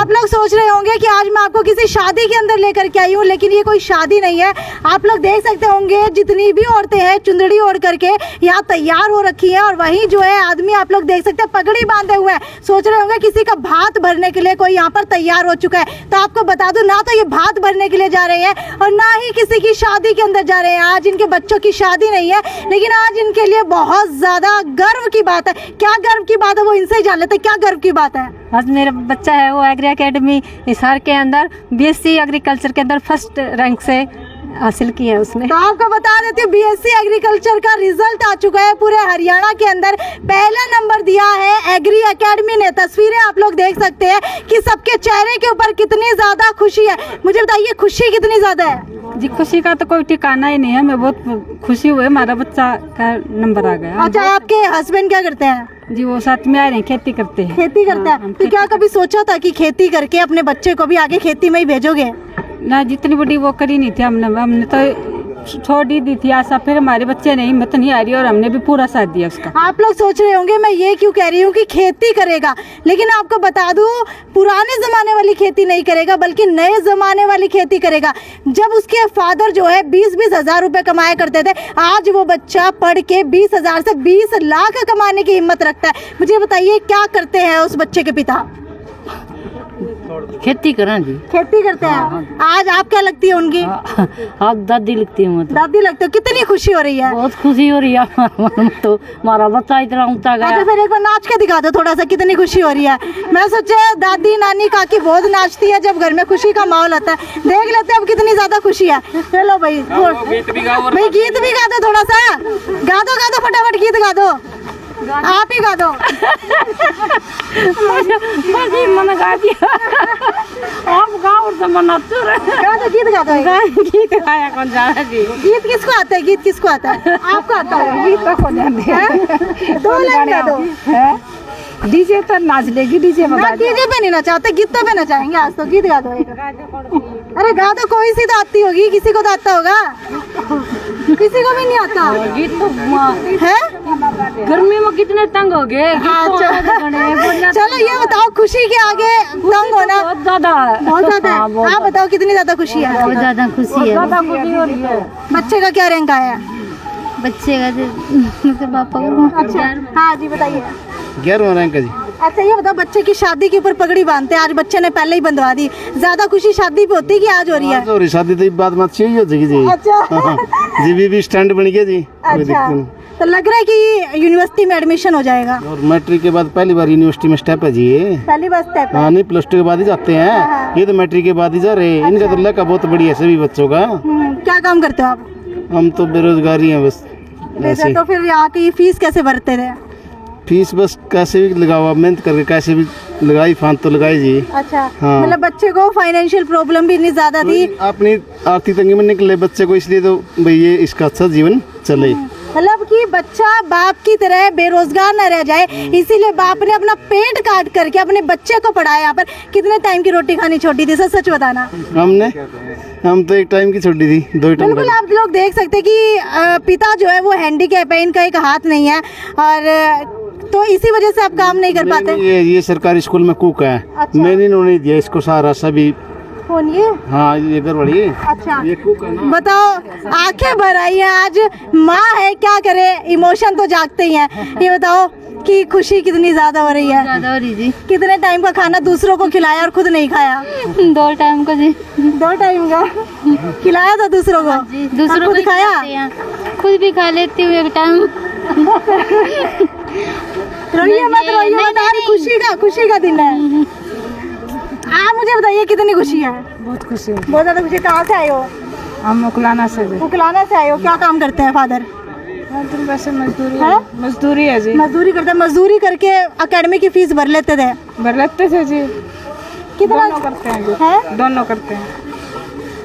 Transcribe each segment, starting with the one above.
आप लोग सोच रहे होंगे कि आज मैं आपको किसी शादी के अंदर लेकर के आई हूँ, लेकिन ये कोई शादी नहीं है। आप लोग देख सकते होंगे जितनी भी औरतें हैं चुंदड़ी ओढ़ करके यहाँ तैयार हो रखी हैं, और वहीं जो है आदमी आप लोग देख सकते हैं पगड़ी बांधे हुए हैं। सोच रहे होंगे किसी का भात भरने के लिए कोई यहाँ पर तैयार हो चुका है। तो आपको बता दूं, ना तो ये भात भरने के लिए जा रहे हैं और ना ही किसी की शादी के अंदर जा रहे हैं। आज इनके बच्चों की शादी नहीं है, लेकिन आज इनके लिए बहुत ज्यादा गर्व की बात है। क्या गर्व की बात है वो इनसे ही जान लेते हैं। क्या गर्व की बात है? आज मेरा बच्चा है वो एग्री एकेडमी हिसार के अंदर बीएससी एग्रीकल्चर के अंदर फर्स्ट रैंक से हासिल किया है उसने। तो आपको बता देती हूँ बीएससी एग्रीकल्चर का रिजल्ट आ चुका है। पूरे हरियाणा के अंदर पहला नंबर दिया है एग्री एकेडमी ने। तस्वीरें आप लोग देख सकते हैं कि सबके चेहरे के ऊपर कितनी ज्यादा खुशी है। मुझे बताइए खुशी कितनी ज्यादा है? जी खुशी का तो कोई ठिकाना ही नहीं है। मैं बहुत खुशी हुई, हमारा बच्चा का नंबर आ गया। अच्छा, आपके हस्बैंड क्या करते हैं? जी वो साथ में आ रहे हैं, खेती करते हैं। खेती करते हैं। तो क्या कभी सोचा था कि खेती करके अपने बच्चे को भी आगे खेती में ही भेजोगे? ना, जितनी बड़ी वो करी नहीं थी हमने तो छोड़ ही दी थी आशा। फिर हमारे बच्चे ने हिम्मत नहीं आ रही और हमने भी पूरा साथ दिया उसका। आप लोग सोच रहे होंगे मैं ये क्यों कह रही हूँ कि खेती करेगा, लेकिन आपको बता दूं पुराने जमाने वाली खेती नहीं करेगा बल्कि नए जमाने वाली खेती करेगा। जब उसके फादर जो है 20-20 हजार रुपए कमाया करते थे, आज वो बच्चा पढ़ के 20 हजार से 20 लाख कमाने की हिम्मत रखता है। मुझे बताइए क्या करते हैं उस बच्चे के पिता? खेती करें जी। खेती करते हैं। आज आप क्या लगती है उनकी? आप दादी लगती है। मतलब दादी लगते हो। कितनी खुशी हो रही है? बहुत खुशी हो रही है। तो हमारा बच्चा इतना ऊंचा गया। अच्छा, फिर एक बार नाच के दिखा दो थोड़ा सा, कितनी खुशी हो रही है। मैं सोचे दादी नानी काकी बहुत नाचती है जब घर में खुशी का माहौल आता है। देख लेते हैं अब कितनी ज्यादा खुशी है। चलो भाई गीत भी गा दो थोड़ा सा। गा दो फटाफट गीत गा दो। आप ही गा दो। मैंने गा दिया। आप गाओ और मनाते रहे। गा दो, गीत गा दो। गीत गाया कौन जाना जी? गीत किसको आता है? गीत किसको आता है? आपको आता है? गीत तो कौन जानते हैं? 2 लाइन गा दो। डीजे पर नाच लेगी। डीजे में डीजे पे नहीं नचाते, गीतों पे नचाएंगे आज तो। गीत गा दो एक। अरे गा दो, कोई सी तो आती होगी, किसी को तो आता होगा। किसी को भी नहीं आता गीत तो है। गर्मी में कितने तंग हो गए। चलो ये बताओ, खुशी के आगे तंग होना बहुत ज्यादा है। बहुत ज्यादा है। आप बताओ कितनी ज्यादा खुशी है? बहुत ज्यादा खुशी है। ज्यादा खुशी हो रही है। बच्चे का क्या रैंक आया? बच्चे का पापा को। अच्छा, हाँ जी बताइए। 11वां रैंक है जी। अच्छा ये बताओ, बच्चे की शादी के ऊपर पगड़ी बांधते हैं, आज बच्चे ने पहले ही बंधवा दी। ज्यादा खुशी शादी पे होती है कि आज हो रही है? आज हो रही शादी तो बात मत चाहिए हो जाएगी जी। अच्छा जी भी स्टैंड बन गया जी। अच्छा, तो लग रहा है कि यूनिवर्सिटी में एडमिशन हो जाएगा। और मैट्रिक के बाद पहली बार यूनिवर्सिटी में स्टेप है जी ये। पहली बार स्टेप है। हाँ नहीं, प्लस 2 के बाद ही जाते हैं। ये तो मैट्रिक के बाद ही जा रहे हैं। इनका तो लक बहुत बढ़िया सभी बच्चों का। क्या काम करते हो आप? हम तो बेरोजगारी हैं बस। ऐसे तो फिर यहाँ की फीस कैसे भरते थे? फीस बस कैसे भी लगाओ, मेहनत करके कैसे भी लगाई, फांद तो लगाई जी। अच्छा, हाँ। मतलब बच्चे को फाइनेंशियल प्रॉब्लम भी इतनी ज्यादा थी। अपनी आर्थिक तंगी में निकले बच्चे को, इसलिए तो भाई ये इसका अच्छा जीवन चले। मतलब कि बच्चा बाप की तरह बेरोजगार न रह जाए, इसीलिए बाप ने अपना पेट काट करके अपने बच्चे को पढ़ाया। यहाँ पर कितने टाइम की रोटी खानी छोड़ी थी? सच बताना। हम तो एक टाइम की छोड़ी थी, 2 टाइम। बिल्कुल, आप लोग देख सकते हैं कि पिता जो है वो हैंडीकैप है, इनका एक हाथ नहीं है, और तो इसी वजह से आप काम नहीं कर पाते। ये सरकारी स्कूल में कुक है। अच्छा। मैंने इन्होंने दिया इसको सहारा सभी। कौन ये? हाँ ये इधर बड़ी। अच्छा, ये कुक है ना। बताओ, आंखें भर आई है। आज माँ है, क्या करे, इमोशन तो जागते ही हैं। ये बताओ कि खुशी कितनी ज्यादा हो रही है? ज्यादा हो रही जी। कितने टाइम का खाना दूसरों को खिलाया और खुद नहीं खाया? 2 टाइम का जी। 2 टाइम का खिलाया था दूसरों को? जी, दूसरों खुद को खाया? खुद भी खा लेती हूँ एक टाइम। रोइए मत, रोइए मत, आज खुशी का दिन है। आप मुझे बताइए कितनी खुशी है? बहुत खुशी। बहुत ज्यादा खुशी। कहाँ से आए हो? हम उकलाना से। उकलाना से आए हो। क्या काम करते हैं फादर? वैसे मजदूरी है। मजदूरी है जी। मजदूरी करते हैं। मजदूरी करके अकेडमी की फीस भर लेते थे? भर लेते थे जी। कितना करते हैं जी। है? दोनों करते हैं।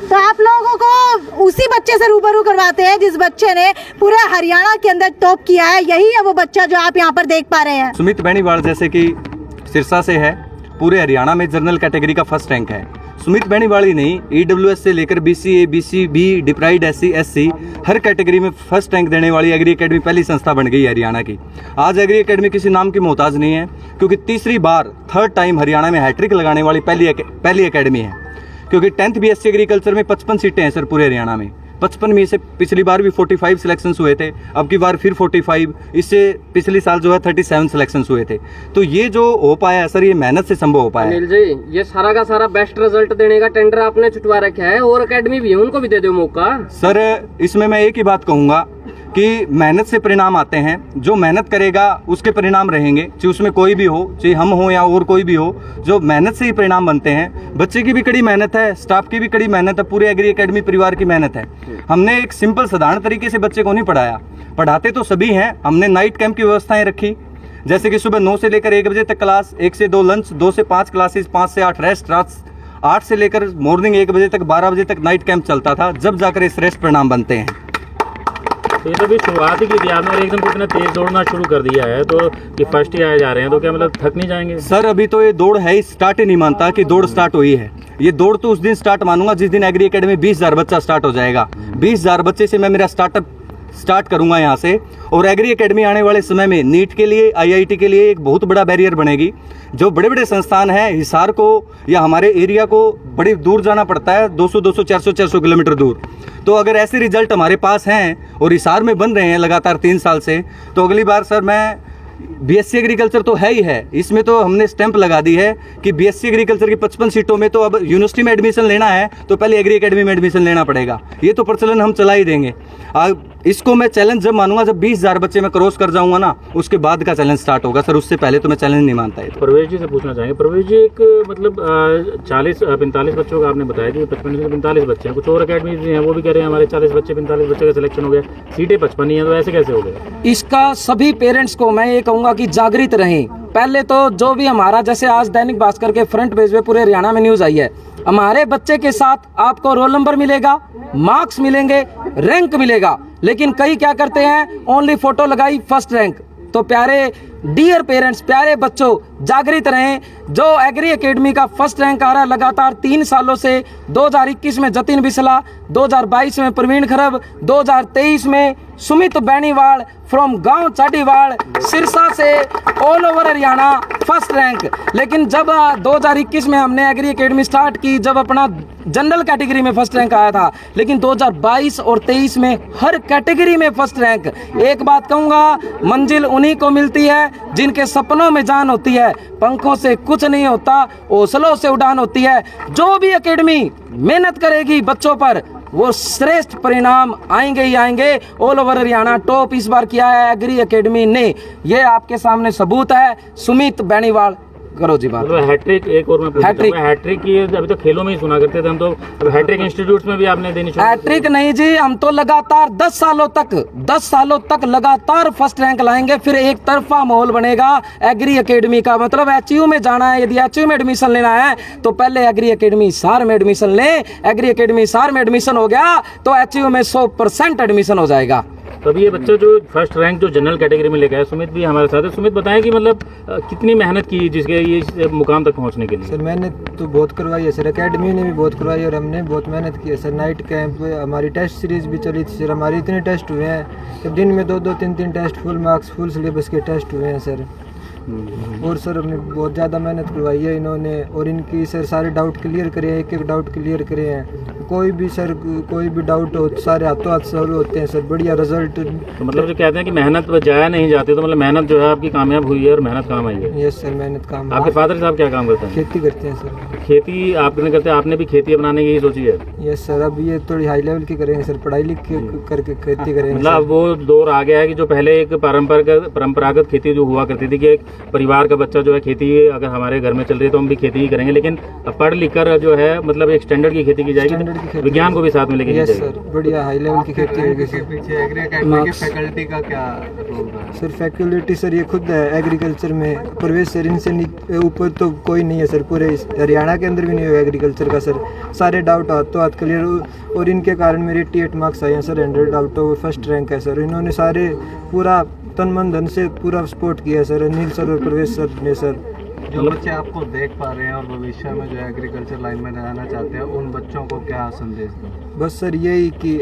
तो आप लोगों को उसी बच्चे से रूबरू करवाते हैं जिस बच्चे ने पूरे हरियाणा के अंदर टॉप किया है। यही है वो बच्चा जो आप यहाँ पर देख पा रहे हैं। सुमित बेनीवाल जैसे कि सिरसा से है, पूरे हरियाणा में जनरल कैटेगरी का फर्स्ट रैंक है। सुमित बेनीवाल ही नहीं, EWS से लेकर BCA, BCB, deprived SC, SC हर कैटेगरी में फर्स्ट रैंक देने वाली एग्री एकेडमी पहली संस्था बन गई है हरियाणा की। आज एग्री एकेडमी किसी नाम की मोहताज नहीं है, क्योंकि तीसरी बार थर्ड टाइम हरियाणा में हैट्रिक लगाने वाली पहली एकेडमी है। क्योंकि 10th BSc एग्रीकल्चर में 55 सीटें हैं सर पूरे हरियाणा में। 55 में से पिछली बार भी 45 सिलेक्शंस हुए थे, अब की बार फिर 45, इससे पिछले साल जो है 37 सिलेक्शंस हुए थे। तो ये जो हो पाया है सर, ये मेहनत से संभव हो पाया है। अनिल जी, ये सारा का सारा बेस्ट रिजल्ट देने का टेंडर आपने छुटवा रखा है, और एकेडमी भी है, उनको भी दे दो मौका। सर इसमें मैं एक ही बात कहूँगा कि मेहनत से परिणाम आते हैं। जो मेहनत करेगा उसके परिणाम रहेंगे, चाहे उसमें कोई भी हो, चाहे हम हो या और कोई भी हो, जो मेहनत से ही परिणाम बनते हैं। बच्चे की भी कड़ी मेहनत है, स्टाफ की भी कड़ी मेहनत है, पूरे एग्री एकेडमी परिवार की मेहनत है। हमने एक सिंपल साधारण तरीके से बच्चे को नहीं पढ़ाया, पढ़ाते तो सभी हैं। हमने नाइट कैंप की व्यवस्थाएं रखी, जैसे कि सुबह 9 से लेकर 1 बजे तक क्लास, 1 से 2 लंच, 2 से 5 क्लासेस, 5 से 8 रेस्ट, रात 8 से लेकर मॉर्निंग 1 बजे तक 12 बजे तक नाइट कैंप चलता था, जब जाकर इस रेस्ट परिणाम बनते हैं। तो ये तो भी शुरुआत ही की थी आपने, और एकदम कितना तेज दौड़ना शुरू कर दिया है, तो ये फर्स्ट ही आए जा रहे हैं, तो क्या मतलब थक नहीं जाएंगे? सर अभी तो ये दौड़ है ही, स्टार्ट ही नहीं मानता कि दौड़ स्टार्ट हुई है। ये दौड़ तो उस दिन स्टार्ट मानूंगा जिस दिन एग्री एकेडमी 20,000 बच्चा स्टार्ट हो जाएगा। 20,000 बच्चे से मैं मेरा स्टार्ट करूंगा यहाँ से। और एग्री एकेडमी आने वाले समय में नीट के लिए, IIT के लिए एक बहुत बड़ा बैरियर बनेगी। जो बड़े बड़े संस्थान हैं, हिसार को या हमारे एरिया को बड़ी दूर जाना पड़ता है, 200, 400 किलोमीटर दूर। तो अगर ऐसे रिजल्ट हमारे पास हैं और हिसार में बन रहे हैं लगातार 3 साल से, तो अगली बार सर मैं BSc एग्रीकल्चर तो है ही है, इसमें तो हमने स्टैंप लगा दी है कि BSc एग्रीकल्चर की 55 सीटों में तो अब यूनिवर्सिटी में एडमिशन लेना है तो पहले एग्री एकेडमी में एडमिशन लेना पड़ेगा। ये तो प्रचलन हम चला ही देंगे। इसको मैं चैलेंज जब मानूंगा जब 20,000 बच्चे मैं क्रॉस कर जाऊंगा ना, उसके बाद का चैलेंज स्टार्ट होगा सर, उससे पहले तो मैं चैलेंज नहीं मानता है। प्रवेश जी से पूछना चाहेंगे, प्रवेश जी एक मतलब 40-45 बच्चों का आपने बताया कि 55 से 45 बच्चे हैं, कुछ और अकेडमी हैं वो भी कह रहे हैं हमारे 40 बच्चे 45 बच्चे का सिलेक्शन हो गया, सीटें 55 ही हैं, तो ऐसे कैसे हो गया? इसका सभी पेरेंट्स को मैं ये कहूँगा कि जागृत रहें। पहले तो जो भी हमारा, जैसे आज दैनिक भास्कर के फ्रंट पेज पे पूरे हरियाणा में न्यूज़ आई है, हमारे बच्चे के साथ आपको रोल नंबर मिलेगा, मार्क्स मिलेंगे, रैंक मिलेगा, लेकिन कई क्या करते हैं, ओनली फोटो लगाई फर्स्ट रैंक। तो प्यारे डियर पेरेंट्स, प्यारे बच्चों, जागृत रहें। जो एग्री एकेडमी का फर्स्ट रैंक आ रहा है लगातार 3 सालों से, 2021 में जतिन बिसला, 2022 में प्रवीण खरब, 2023 में सुमित बेनीवाल फ्रॉम गांव चाटीवाड़ सिरसा से all over Haryana first rank. लेकिन जब 2021 में हमने एग्री एकेडमी स्टार्ट की, जब अपना जनरल कैटेगरी में फर्स्ट रैंक आया था, लेकिन 2022 और 23 में हर कैटेगरी में फर्स्ट रैंक। एक बात कहूँगा, मंजिल उन्हीं को मिलती है जिनके सपनों में जान होती है। पंखों से कुछ नहीं होता, हौसलों से उड़ान होती है। जो भी एकेडमी मेहनत करेगी बच्चों पर, वो श्रेष्ठ परिणाम आएंगे ही आएंगे। ऑल ओवर हरियाणा टॉप इस बार किया है एग्री एकेडमी ने, ये आपके सामने सबूत है। सुमित बेनीवाल, करो जी बात। मतलब हैट्रिक, एक और मैं पूछना चाहूंगा, हैट्रिक की अभी तो खेलों में ही सुना करते थे हम, तो अब हैट्रिक इंस्टीट्यूट्स में भी आपने देनी शुरू? हैट्रिक नहीं जी, हम तो लगातार 10 सालों तक लगातार फर्स्ट रैंक लाएंगे। फिर एक तरफा माहौल बनेगा एग्री एकेडमी का। मतलब HU में जाना है, यदि HU में एडमिशन लेना है तो पहले एग्री एकेडमी हिसार में एडमिशन लें। एग्री एकेडमी हिसार में एडमिशन हो गया तो HU में 100% एडमिशन हो जाएगा। तभी ये बच्चा जो फर्स्ट रैंक जो जनरल कैटेगरी में लेकर आया, सुमित भी हमारे साथ है। सुमित बताएं कि मतलब कितनी मेहनत की जिसके ये मुकाम तक पहुंचने के लिए? सर मेहनत तो बहुत करवाई है सर, एकेडमी ने भी बहुत करवाई और हमने बहुत मेहनत की है सर। नाइट कैंप, हमारी टेस्ट सीरीज भी चली थी सर। हमारे इतने टेस्ट हुए हैं कि दिन में 2-2, 3-3 test, full marks, full syllabus के टेस्ट हुए हैं सर। और सर हमने बहुत ज़्यादा मेहनत करवाई है इन्होंने, और इनकी सर सारे डाउट क्लियर करे हैं, एक डाउट क्लियर करे हैं। कोई भी सर कोई भी डाउट हो सारे हाथों हाथ सॉल्व होते हैं सर। बढ़िया रिजल्ट। तो मतलब जो कहते हैं कि मेहनत जाया नहीं जाती, तो मतलब मेहनत जो है आपकी कामयाब हुई है और मेहनत काम आई है? यस सर, मेहनत काम। आपके फादर साहब क्या काम करते हैं? खेती करते हैं सर। खेती आपने करते हैं, आपने भी खेती अपनाने की सोची है? यस सर, अब ये थोड़ी हाई लेवल की करेंगे सर, पढ़ाई लिख के करके खेती करेंगे। मतलब वो दौर आ गया है कि जो पहले एक परंपरागत खेती जो हुआ करती थी कि एक परिवार का बच्चा जो है खेती अगर हमारे घर में चल रही है तो हम भी खेती ही करेंगे, लेकिन पढ़ लिख कर जो है मतलब एक स्टैंडर्ड की खेती की जाएगी, विज्ञान को भी साथ में लेके यस सर, बढ़िया हाई लेवल की खेती होगी सर। पीछे एग्री एकेडमी की फैकल्टी का क्या रोल है सर? फैकल्टी सर ये खुद है एग्रीकल्चर में, प्रवेश सर इनसे ऊपर तो कोई नहीं है सर। पूरे हरियाणा के अंदर भी नहीं होगा एग्रीकल्चर का सर। सारे डाउट हाथों हाथ क्लियर, और इनके कारण मेरे 88 मार्क्स आए हैं sir. 100 out of first rank है सर। इन्होंने सारे पूरा तन मन धन से पूरा सपोर्ट किया सर, अनिल सर और प्रवेश सर ने सर। जो बच्चे आपको देख पा रहे हैं और भविष्य में जो एग्रीकल्चर लाइन में रहना चाहते हैं, उन बच्चों को क्या संदेश दें? बस सर यही कि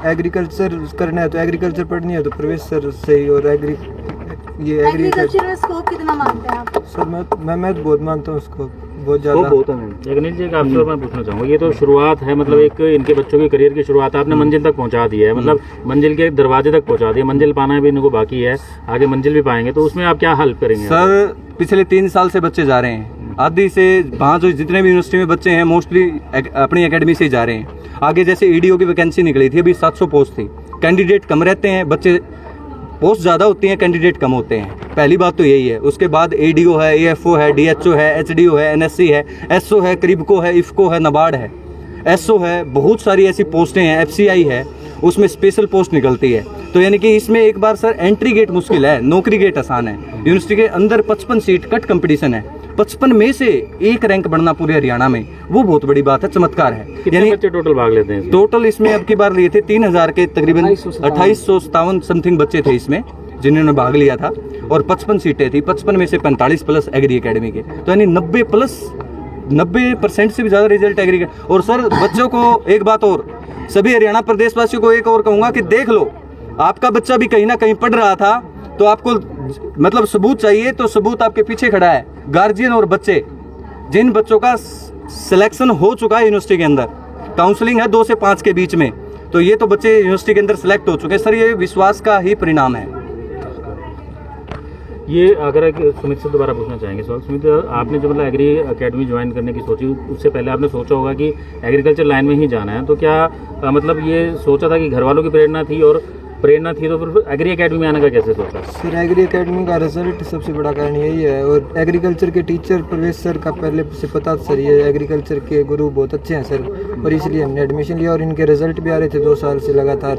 एग्रीकल्चर करना है तो एग्रीकल्चर पढ़नी है तो प्रवेश सर सही, और एग्रीकल्चर में स्कोप कितना मानते हैं आप? सर मैं तो बहुत मानता हूँ उसको, बहुत ज़्यादा। एक नील जी एक आपसे मैं पूछना चाहूँगा, ये तो शुरुआत है, मतलब एक इनके बच्चों के करियर की शुरुआत आपने मंजिल तक पहुँचा दी है, मतलब मंजिल के दरवाजे तक पहुँचा दिया, मंजिल पाना भी इनको बाकी है, आगे मंजिल भी पाएंगे, तो उसमें आप क्या हेल्प करेंगे? सर पिछले 3 साल से बच्चे जा रहे हैं, आदि से वहाँ जो जितने भी यूनिवर्सिटी में बच्चे हैं मोस्टली अपनी एकेडमी से ही जा रहे हैं। आगे जैसे ईडीओ की वैकेंसी निकली थी, अभी 700 पोस्ट थी, कैंडिडेट कम रहते हैं, बच्चे पोस्ट ज़्यादा होती हैं, कैंडिडेट कम होते हैं। पहली बात तो यही है। उसके बाद एडीओ है, एएफओ है, डीएचओ है, एचडीओ है, एनएससी है, एसओ है, क्रिबको है, इफको है, नबार्ड है, एसओ है, बहुत सारी ऐसी पोस्टें हैं, एफसीआई है, उसमें स्पेशल पोस्ट निकलती है। तो यानी कि इसमें एक बार सर एंट्री गेट मुश्किल है, नौकरी गेट आसान है। यूनिवर्सिटी के अंदर 55 सीट कट कंपटीशन है, 55 में से एक रैंक बढ़ना पूरे हरियाणा में, वो बहुत बड़ी बात है, चमत्कार है। कितने बच्चे टोटल भाग लेते हैं? टोटल इसमें अब की बार लिए थे 3000 के तकरीबन 2857 समथिंग बच्चे थे इसमें जिन्होंने भाग लिया था, और 55 सीटें थी, 55 में से 45 प्लस एग्री एकेडमी के, तो यानी 90% से भी ज़्यादा रिजल्ट एग्री। और सर बच्चों को एक बात और, सभी हरियाणा प्रदेश वासियों को एक और कहूँगा कि देख लो, आपका बच्चा भी कहीं ना कहीं पढ़ रहा था, तो आपको मतलब सबूत चाहिए, तो सबूत आपके पीछे खड़ा है। गार्जियन और बच्चे, जिन बच्चों का सिलेक्शन हो चुका है यूनिवर्सिटी के अंदर, काउंसलिंग है 2 से 5 के बीच में, तो ये तो बच्चे यूनिवर्सिटी के अंदर सिलेक्ट हो चुके हैं। सर ये विश्वास का ही परिणाम है। ये अगर एक सुमित से दोबारा पूछना चाहेंगे सवाल। सुमित, आपने जो मतलब एग्री एकेडमी ज्वाइन करने की सोची, उससे पहले आपने सोचा होगा कि एग्रीकल्चर लाइन में ही जाना है, तो क्या मतलब ये सोचा था कि घर वालों की प्रेरणा थी, और प्रेरणा थी तो फिर एग्री एकेडमी में आने का कैसे सोचा? सर एग्री एकेडमी का रिजल्ट सबसे बड़ा कारण यही है, और एग्रीकल्चर के टीचर प्रवेश सर का पहले से पता था सर, ये एग्रीकल्चर के गुरु बहुत अच्छे हैं सर, और इसलिए हमने एडमिशन लिया, और इनके रिजल्ट भी आ रहे थे 2 साल से लगातार,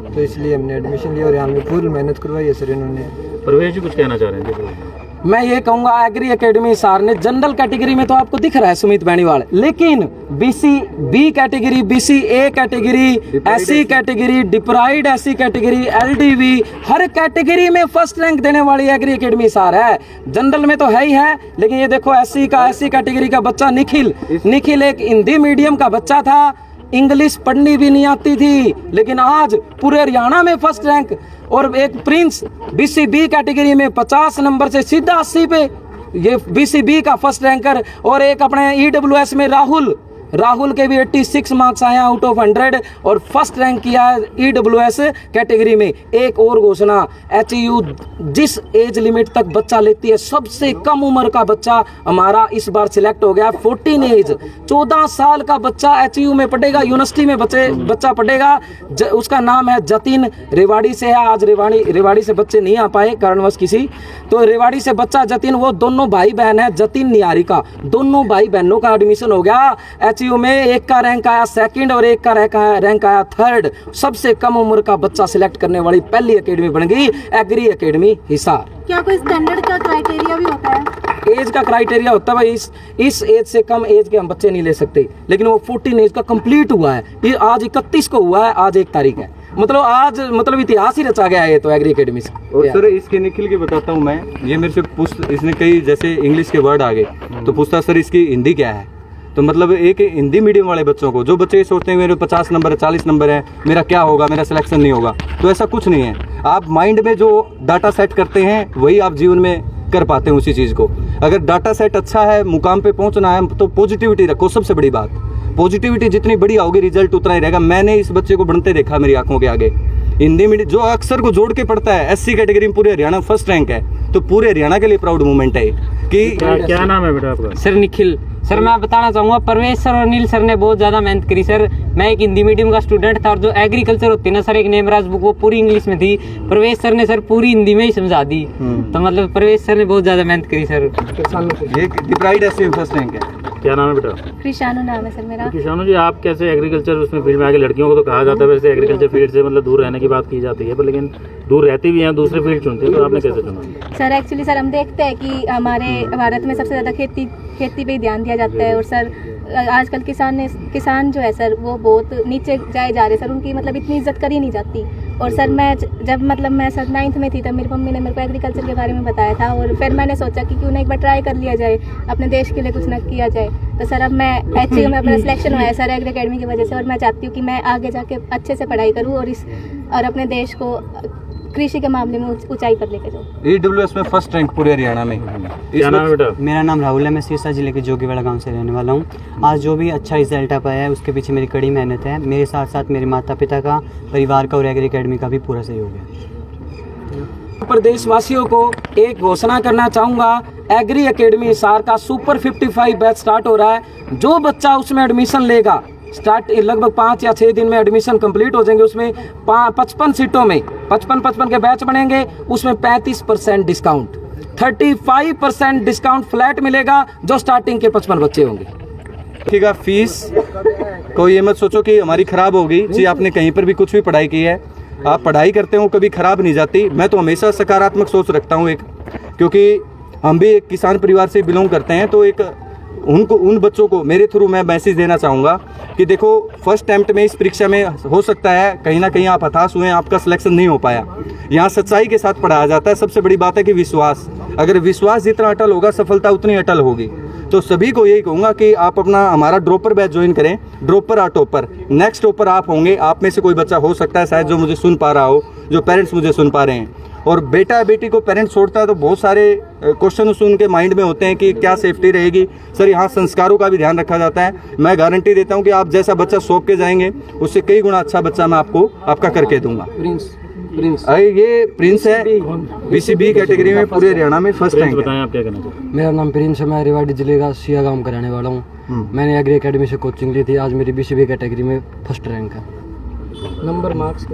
तो इसलिए हमने एडमिशन लिया और यहाँ में फुल मेहनत करवाई है सर इन्होंने। प्रवेश जी कुछ कहना चाह रहे हैं? मैं ये कहूँगा एग्री एकेडमी सार ने जनरल कैटेगरी में तो आपको दिख रहा है सुमित बेनीवाल, लेकिन BC B category, BC A category, SC category, deprived SC category, LDV, हर कैटेगरी में फर्स्ट रैंक देने वाली एग्री एकेडमी सार है। जनरल में तो है ही है, लेकिन ये देखो एससी कैटेगरी का बच्चा निखिल एक हिंदी मीडियम का बच्चा था, इंग्लिश पढ़नी भी नहीं आती थी, लेकिन आज पूरे हरियाणा में फर्स्ट रैंक। और एक प्रिंस बीसीबी कैटेगरी में 50 नंबर से सीधा 80 पे, ये बीसीबी का फर्स्ट रैंकर। और एक अपने ईडब्ल्यूएस में राहुल के भी 86 मार्क्स आए आउट ऑफ 100 और फर्स्ट रैंक किया है ईडब्ल्यूएस कैटेगरी में। एक और घोषणा, एचयू जिस एज लिमिट तक बच्चा लेती है, सबसे कम उम्र का बच्चा हमारा इस बार सिलेक्ट हो गया, 14 एज, 14 साल का बच्चा एचयू में पढ़ेगा, यूनिवर्सिटी में बच्चा पढ़ेगा। उसका नाम है जतिन, रेवाड़ी से है। आज रेवाड़ी से बच्चे नहीं आ पाए कारणवश किसी, तो रेवाड़ी से बच्चा जतिन, वो दोनों भाई बहन है, जतिन निहारिका, दोनों भाई बहनों का एडमिशन हो गया एचयू में। एक का रैंक आया 2nd और एक का रैंक आया 3rd। सबसे कम उम्र का बच्चा सिलेक्ट करने वाली पहली एकेडमी बन गई एग्री एकेडमी हिसार। क्या कोई स्टैंडर्ड का क्राइटेरिया भी होता है? एज का क्राइटेरिया होता है भाई, इस एज से कम एज के हम बच्चे नहीं ले सकते, लेकिन वो 14 एज का कंप्लीट हुआ है, ये आज 31 को हुआ है, आज 1 तारीख है, आज इतिहास ही रचा गया है ये तो एग्री एकेडमी से। और सर इसके निखिल की बताता हूँ मैं, ये मेरे से इसने कई जैसे इंग्लिश के वर्ड आ गए तो पूछता सर इसकी हिंदी क्या है, तो मतलब एक हिंदी मीडियम वाले बच्चों को, जो बच्चे सोचते हैं मेरे 50 नंबर है, 40 नंबर है, मेरा क्या होगा, मेरा सिलेक्शन नहीं होगा, तो ऐसा कुछ नहीं है। आप माइंड में जो डाटा सेट करते हैं वही आप जीवन में कर पाते हैं उसी चीज़ को। अगर डाटा सेट अच्छा है, मुकाम पे पहुंचना है, तो पॉजिटिविटी रखो, सबसे बड़ी बात। पॉजिटिविटी जितनी बड़ी होगी रिजल्ट उतना ही रहेगा। मैंने इस बच्चे को बढ़ते देखा मेरी आंखों के आगे, हिंदी मीडियम जो अक्सर को जोड़ के पढ़ता है, एससी कैटेगरी में पूरे हरियाणा फर्स्ट रैंक है, तो पूरे हरियाणा के लिए प्राउड मोमेंट है कि क्या नाम है बेटा आपका? सर निखिल। सर मैं बताना चाहूँगा, प्रवेश सर और नील सर ने बहुत ज़्यादा मेहनत करी सर। मैं एक हिंदी मीडियम का स्टूडेंट था, और जो एग्रीकल्चर होती है ना सर, एक नेमराज बुक वो पूरी इंग्लिश में थी, प्रवेश सर ने सर पूरी हिंदी में ही समझा दी, तो मतलब प्रवेश सर ने बहुत ज़्यादा मेहनत करी सर। ये डिप्राइड एससी फर्स्ट रैंक है। क्या नाम है बेटा? कृषाणु नाम है सर मेरा। कृषाणु जी, आप कैसे एग्रीकल्चर उसमें फील्ड में आगे? लड़कियों को तो कहा जाता है वैसे एग्रीकल्चर फील्ड से मतलब दूर रहने की बात की जाती है, पर लेकिन दूर रहती भी हैं, दूसरे फील्ड चुनते हैं, तो आपने कैसे चुना? सर एक्चुअली सर हम देखते हैं कि हमारे भारत में सबसे ज़्यादा खेती पे ही ध्यान दिया जाता है, और सर आजकल किसान जो है सर वो बहुत नीचे जाए जा रहे हैं सर, उनकी मतलब इतनी इज्जत करी नहीं जाती, और सर मैं सर 9th में थी तब मेरी मम्मी ने मेरे को एग्रीकल्चर के बारे में बताया था और फिर मैंने सोचा कि क्यों ना एक बार ट्राई कर लिया जाए, अपने देश के लिए कुछ ना किया जाए। तो सर अब मैं HCU में अपना सिलेक्शन हुआ है सर एग्री अकेडमी की वजह से, और मैं चाहती हूँ कि मैं आगे जाके अच्छे से पढ़ाई करूँ और अपने देश को कृषि के मामले में ऊंचाई पर लेके जाऊँ। EWS में फर्स्ट रैंक पूरे हरियाणा में। क्या नाम है बेटा? मेरा नाम राहुल है, मैं सिरसा जिले के जोगीवाड़ा गांव से रहने वाला हूं। आज जो भी अच्छा रिजल्ट आ पाया है उसके पीछे मेरी कड़ी मेहनत है, मेरे साथ साथ मेरे माता पिता का, परिवार का और एग्री अकेडमी का भी पूरा सहयोग है। प्रदेशवासियों को एक घोषणा करना चाहूँगा, एग्री अकेडमी हिसार का सुपर 55 बैच स्टार्ट हो रहा है। जो बच्चा उसमें एडमिशन लेगा, स्टार्ट लगभग 5 या 6 दिन में एडमिशन कंप्लीट हो जाएंगे। उसमें 55 सीटों में 55 के बैच बनेंगे, उसमें 35% डिस्काउंट, 35% डिस्काउंट फ्लैट मिलेगा जो स्टार्टिंग के 55 बच्चे होंगे। ठीक है, फीस को ये मत सोचो कि हमारी खराब होगी जी। आपने कहीं पर भी कुछ भी पढ़ाई की है, आप पढ़ाई करते हो कभी खराब नहीं जाती। मैं तो हमेशा सकारात्मक सोच रखता हूँ क्योंकि हम भी एक किसान परिवार से बिलोंग करते हैं। तो उन बच्चों को मेरे थ्रू मैं मैसेज देना चाहूँगा कि देखो, फर्स्ट अटेम्प्ट में इस परीक्षा में हो सकता है कहीं ना कहीं आप हताश हुए, आपका सिलेक्शन नहीं हो पाया। यहाँ सच्चाई के साथ पढ़ाया जाता है। सबसे बड़ी बात है कि विश्वास, अगर विश्वास जितना अटल होगा सफलता उतनी अटल होगी। तो सभी को यही कहूँगा कि आप अपना हमारा ड्रॉपर बैच ज्वाइन करें। ड्रॉपर और टॉपर, नेक्स्ट टॉपर आप होंगे। आप में से कोई बच्चा हो सकता है शायद जो मुझे सुन पा रहा हो, जो पेरेंट्स मुझे सुन पा रहे हैं। और बेटा बेटी को पेरेंट्स छोड़ता है तो बहुत सारे क्वेश्चन उनके माइंड में होते हैं कि क्या सेफ्टी रहेगी। सर यहाँ संस्कारों का भी ध्यान रखा जाता है। मैं गारंटी देता हूँ कि आप जैसा बच्चा सौंप के जाएंगे उससे कई गुना अच्छा बच्चा मैं आपका करके दूंगा। ये प्रिंस है, BCB कैटेगरी में पूरे हरियाणा में फर्स्ट रैंक। बताएं आप क्या कहना चाहते हैं? मेरा नाम प्रिंस है, मैं रेवाड़ी जिले का सिया गांव का रहने वाला हूँ। मैंने एग्री अकेडमी से कोचिंग ली थी, आज मेरी BCB कैटेगरी में फर्स्ट रैंक है। Number marks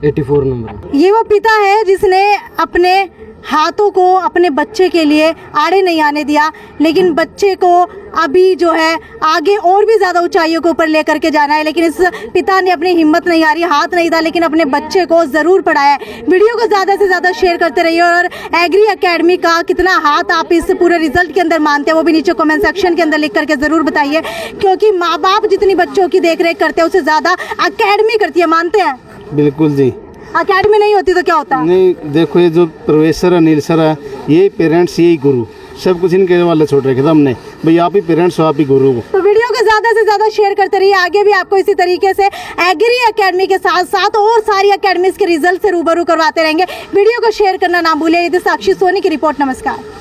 84 number. ये वो पिता है जिसने अपने हाथों को अपने बच्चे के लिए आड़े नहीं आने दिया, लेकिन बच्चे को अभी जो है आगे और भी ज़्यादा ऊंचाइयों के ऊपर लेकर के जाना है। लेकिन इस पिता ने अपनी हिम्मत नहीं हारी, हाथ नहीं था, लेकिन अपने बच्चे को ज़रूर पढ़ाया। वीडियो को ज़्यादा से ज़्यादा शेयर करते रहिए और एग्री अकेडमी का कितना हाथ आप इस पूरे रिजल्ट के अंदर मानते हैं वो भी नीचे कमेंट सेक्शन के अंदर लिख करके ज़रूर बताइए, क्योंकि माँ बाप जितनी बच्चों की देख रेख करते हैं उससे ज़्यादा अकेडमी करती है। मानते हैं? बिल्कुल जी। अकेडमी नहीं होती तो क्या होता? नहीं, देखो ये जो प्रोफेसर अनिल सर है, ये पेरेंट्स, यही गुरु, सब कुछ इनके वाले छोड़ रखे थे हमने। भाई आप ही पेरेंट्स हो, आप ही गुरु हो। तो वीडियो को ज्यादा से ज्यादा शेयर करते रहिए। आगे भी आपको इसी तरीके से एग्री अकेडमी के साथ साथ और सारी अकेडमीज के रिजल्ट से रूबरू करवाते रहेंगे। वीडियो को शेयर करना ना भूलिए। ये साक्षी सोनी की रिपोर्ट। नमस्कार।